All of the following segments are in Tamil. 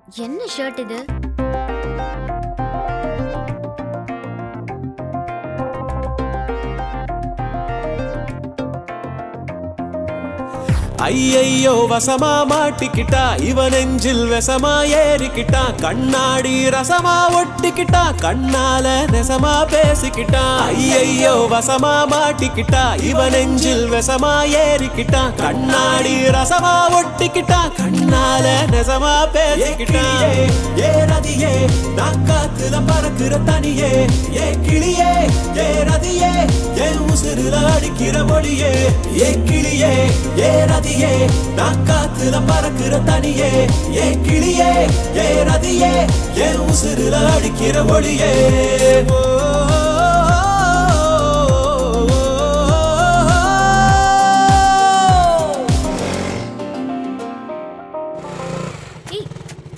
என்ன ஷர்ட் இது? ஐயையோ வசமா மாட்டிக்கிட்டா இவன் நெஞ்சில் விஷமா ஏறிக்கிட்டா கண்ணாடி ரசமா ஒட்டிக்கிட்டா கண்ணால நெசமா பேசிக்கிட்டா ஐயையோ வசமா மாட்டிக்கிட்டா இவன் நெஞ்சில் விஷமா ஏறிக்கிட்டா கண்ணாடி ரசமா ஒட்டிக்கிட்டா கண்ணால நெசமா பேசிக்கிட்டா ஏ ரதியே நான் காத்துல பறக்கிற தனியே ஏ கிளியே ஏ ரதியே ஏ உசுருல அடிக்கிற மொழியே ஏ கிளியே ஏ ரதியே நான் காத்துல பறக்கிற தனியே ஏ கிளியே ஏ ரதியே ஏ உசுருல அடிக்கிற மொழியே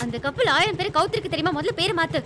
அந்த கப்பல் 1000 பேர் கவுத்திருக்கு தெரியுமா? முதல்ல பேரை மாத்து.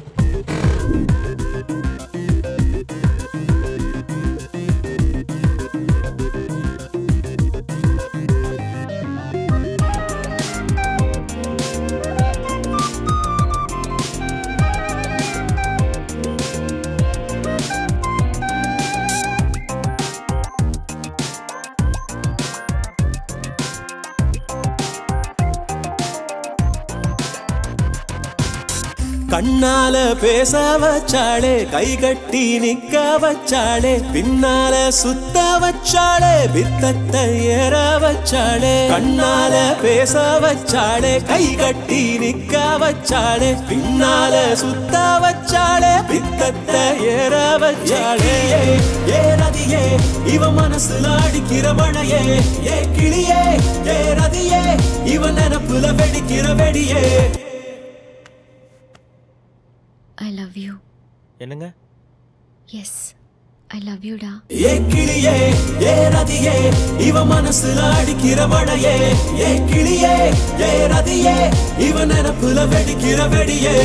கண்ணால பேச வச்சாளே கை கட்டி நிக்க வச்சாளே பின்னால சுத்த வச்சாளே வித்தத்தை ஏற வச்சாளே கண்ணால பேச வச்சாளே கை கட்டி நிக்க வச்சாளே பின்னால சுத்த வச்சாளே வித்தத்தை ஏற வச்சாளே ஏ ரதியே இவ மனசுல அடிக்கிற மழையே ஏ கிளியே ஏ ரதியே இவ நினப்புல வெடிக்கிற வெடியே I love you. என்னங்க? Yes, I love you டா. ஏ கிளியே ஏ ரதியே இவ மனசுல அடிக்கிற மழையே ஏ கிளியே ஏ ரதியே இவ நினப்புல வெடிக்கிற வெடியே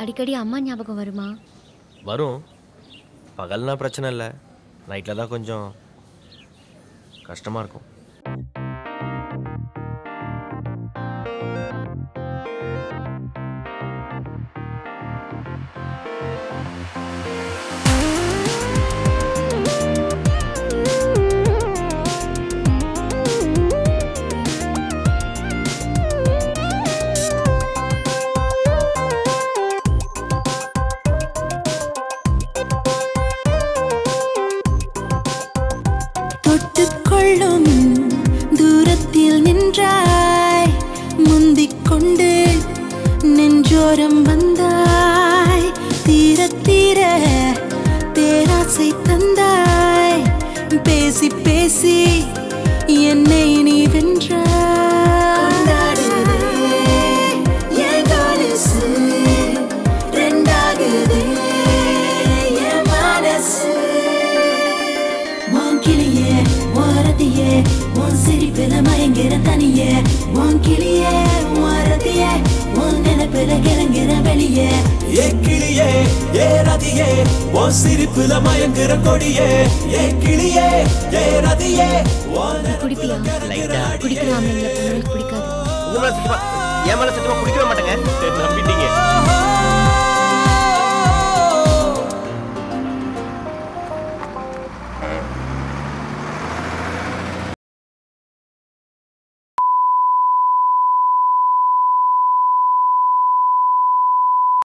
அடிக்கடி அம்மா ஞாபகம் வருமா? வரும். பகல்னா பிரச்சனை இல்லை, நைட்டில் தான் கொஞ்சம் கஷ்டமாக இருக்கும். தூரத்தில் நின்றாய் முந்திக் கொண்டு நெஞ்சோரம் வந்தாய் தீர தீர தேராசை தந்தாய் பேசி பேசி என்னை நீ வென்றாய் உன் சிரிப்பில மயங்கிற தனியே உன் கிளியே உரதியே உன் நினைப்பில கிளங்கிற வெளியே ஏ கிளியே ஏ ரதியே உன் சிரிப்பில மயங்கிற கொடியே ஏ கிளியே ஏ ரதியே குடிப்பியா? குடிக்கிற ஆம்பளைங்களை பொண்ணுங்களுக்கு பிடிக்காது. என் மேல சத்தியமா குடிக்கவே மாட்டேங்க. நம்பிட்டீங்க.